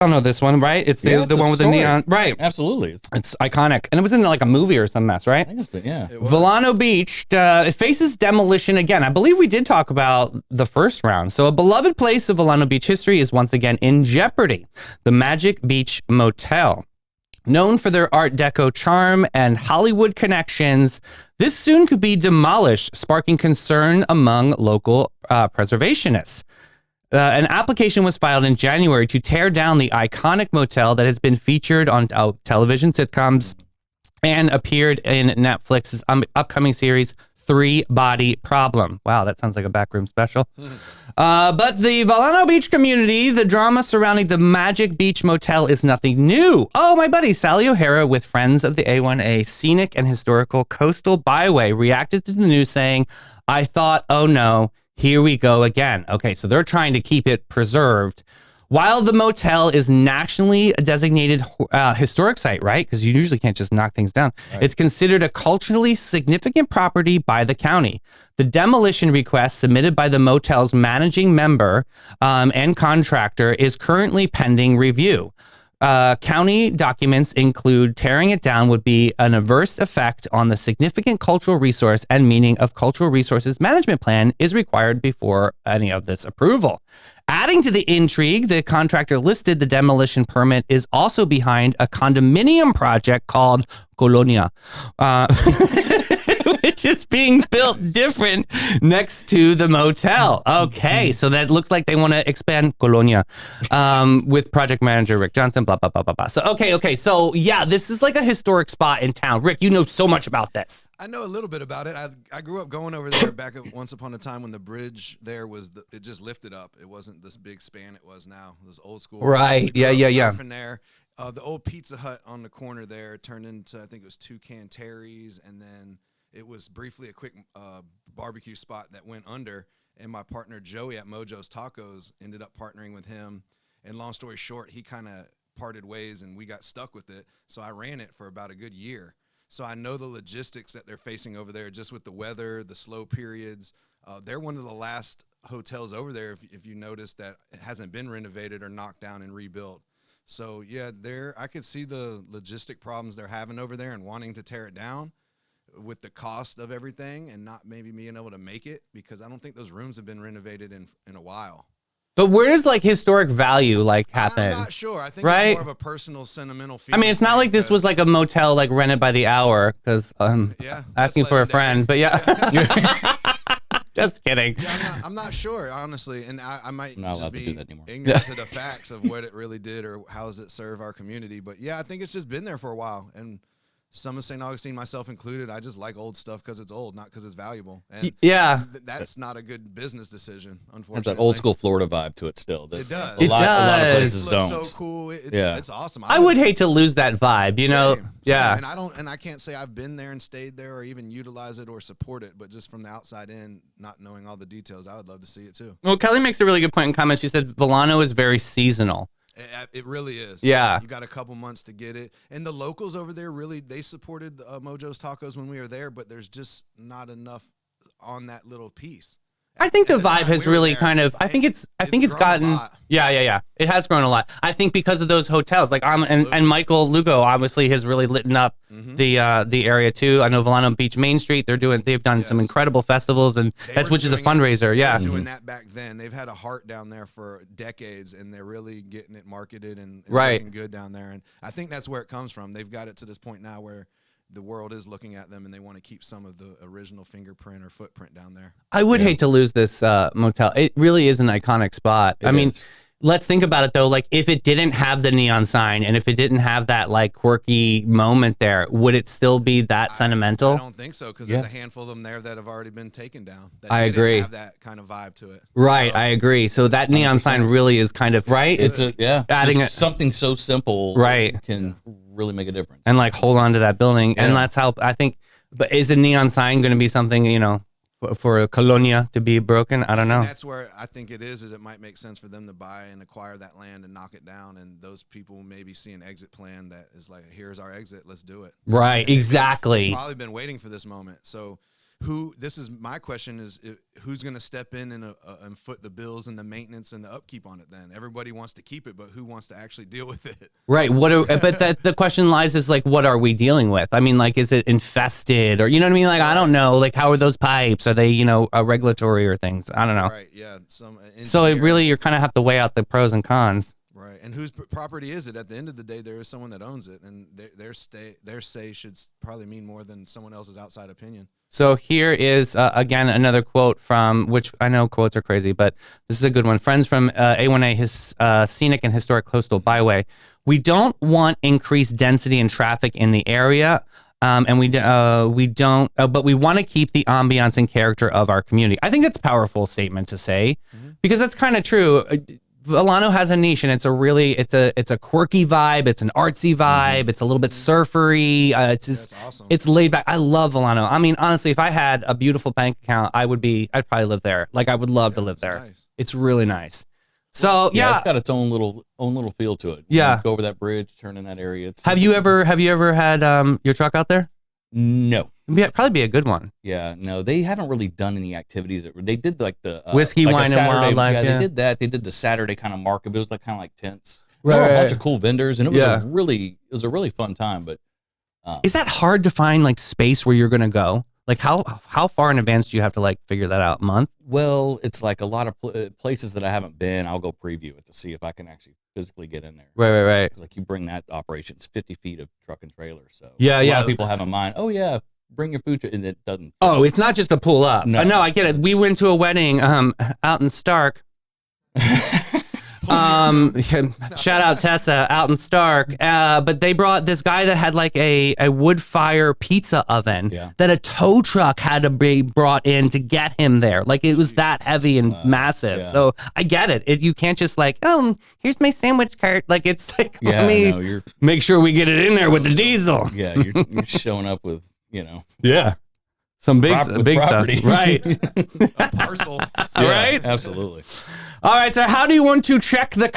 I don't know this one, right? It's the one with the neon, right? Absolutely, it's iconic, and it was in like a movie or some mess, right? I think it's been, yeah. Vilano Beach it faces demolition again. I believe we did talk about the first round. So a beloved place of Vilano Beach history is once again in jeopardy. The Magic Beach Motel. Known for their Art Deco charm and Hollywood connections, this soon could be demolished, sparking concern among local preservationists. An application was filed in January to tear down the iconic motel that has been featured on television sitcoms and appeared in Netflix's upcoming series, Three Body Problem. Wow, that sounds like a backroom special. But the Vilano Beach community, the drama surrounding the Magic Beach Motel is nothing new. Oh, my buddy Sally O'Hara with Friends of the A1A Scenic and Historical Coastal Byway reacted to the news saying, I thought, oh no, here we go again. Okay, so they're trying to keep it preserved. While the motel is nationally a designated historic site, right? Because you usually can't just knock things down. Right. It's considered a culturally significant property by the county. The demolition request submitted by the motel's managing member and contractor is currently pending review. County documents include tearing it down would be an adverse effect on the significant cultural resource, and meaning of cultural resources management plan is required before any of this approval. Adding to the intrigue, the contractor listed the demolition permit is also behind a condominium project called Colonia, which is being built different next to the motel. Okay, so that looks like they want to expand Colonia with project manager Rick Johnson, blah, blah, blah, blah, blah. So, okay. So, yeah, this is like a historic spot in town. Rick, you know so much about this. I know a little bit about it. I grew up going over there back once upon a time when the bridge there was, it just lifted up. It wasn't this big span it was now. It was old school. Right, yeah. Surfing there. The old Pizza Hut on the corner there turned into, I think it was two Terry's, and then it was briefly a quick barbecue spot that went under, and my partner Joey at Mojo's Tacos ended up partnering with him, and long story short, he kind of parted ways, and we got stuck with it, so I ran it for about a good year. So I know the logistics that they're facing over there, just with the weather, the slow periods. They're one of the last hotels over there, if you notice, that it hasn't been renovated or knocked down and rebuilt. So, yeah, I could see the logistic problems they're having over there and wanting to tear it down with the cost of everything and not maybe being able to make it, because I don't think those rooms have been renovated in a while. But where does like historic value happen? I'm not sure. I think it's more of a personal, sentimental feeling. I mean, it's not like this was like a motel like rented by the hour, because asking for a friend. But yeah. Just kidding. Yeah, I'm not sure, honestly, and I might just be ignorant to the facts of what it really did or how does it serve our community. But yeah, I think it's just been there for a while, and some of St. Augustine, myself included, I just like old stuff because it's old, not because it's valuable. And that's not a good business decision, unfortunately. It's that old school Florida vibe to it still. It does. A lot of places don't. It's so cool. It's awesome. I would hate to lose that vibe, you know? Yeah. And I can't say I've been there and stayed there or even utilize it or support it, but just from the outside in, not knowing all the details, I would love to see it too. Well, Kelly makes a really good point in comments. She said Vilano is very seasonal. It really is. Yeah. You got a couple months to get it. And the locals over there they supported Mojo's Tacos when we were there, but there's just not enough on that little pice. I think the vibe has really kind of, I think it's gotten, yeah. It has grown a lot. I think because of those hotels, like and Michael Lugo obviously has really lit up the area too. I know Vilano Beach Main Street, they've done some incredible festivals, and which is a fundraiser. They were doing that back then. They've had a heart down there for decades, and they're really getting it marketed and looking good down there. And I think that's where it comes from. They've got it to this point now where the world is looking at them, and they want to keep some of the original fingerprint or footprint down there. I would hate to lose this motel. It really is an iconic spot. I mean, let's think about it though. Like, if it didn't have the neon sign and if it didn't have that like quirky moment there, would it still be that sentimental? I don't think so, because there's a handful of them there that have already been taken down. I agree. Have that kind of vibe to it. Right, I agree. So that neon sign really is kind of It's adding something so simple. Can really make a difference. And like hold on to that building, and that's how I think. But is a neon sign going to be something for a Colonia to be broken? I don't know. And that's where I think it is it might make sense for them to buy and acquire that land and knock it down, and those people maybe see an exit plan that is like, here's our exit, let's do it. Right, exactly. Probably been waiting for this moment. So this is my question is who's going to step in and foot the bills and the maintenance and the upkeep on it then? Everybody wants to keep it, but who wants to actually deal with it? Right. But the question lies is like, what are we dealing with? I mean, like, is it infested or, you know what I mean? Like, I don't know. Like, how are those pipes? Are they, you know, regulatory or things? I don't know. Right. Yeah. So it really, you kind of have to weigh out the pros and cons. Right. And whose property is it? At the end of the day, there is someone that owns it, and their say should probably mean more than someone else's outside opinion. So here is, again, another quote from, which I know quotes are crazy, but this is a good one. Friends from A1A, his scenic and historic coastal byway. We don't want increased density and traffic in the area, and we don't, but we want to keep the ambiance and character of our community. I think that's a powerful statement to say, because that's kind of true. Vilano has a niche, and it's a quirky vibe. It's an artsy vibe. It's a little bit surfery. It's just, awesome. It's laid back. I love Vilano. I mean, honestly, if I had a beautiful bank account, I'd probably live there. Like, I would love to live there. Nice. It's really nice. So yeah, it's got its own little feel to it. Yeah, you go over that bridge, turn in that area. Have you ever had your truck out there? No. It'd probably be a good one. Yeah, no, they haven't really done any activities. They did like the whiskey, like wine, and wildlife. Yeah, they did that. They did the Saturday kind of market. But it was like kind of like tents. Right, There were a bunch of cool vendors, and it was Yeah. it was a really fun time. But is that hard to find, like, space where you're gonna go? Like, how far in advance do you have to, like, figure that out? Month? well, it's like a lot of places that I haven't been. I'll go preview it to see if I can actually physically get in there. Right. 'Cause, like, you bring that operation, it's 50 feet of truck and trailer. So Yeah, a lot of people have in mind. Oh yeah, bring your food to, and it doesn't. Oh, it's not just a pull up. No. No, I get it. We went to a wedding out in Stark. Shout out Tessa out in Stark. But they brought this guy that had like a wood fire pizza oven that a tow truck had to be brought in to get him there. Like, it was that heavy and massive. Yeah. So I get it. You can't just like, oh, here's my sandwich cart. Like, it's like, let me make sure we get it in there with the diesel. Yeah, you're showing up with, you know. Yeah. Some big stuff. Right. A parcel. Right? Absolutely. All right, so how do you want to check the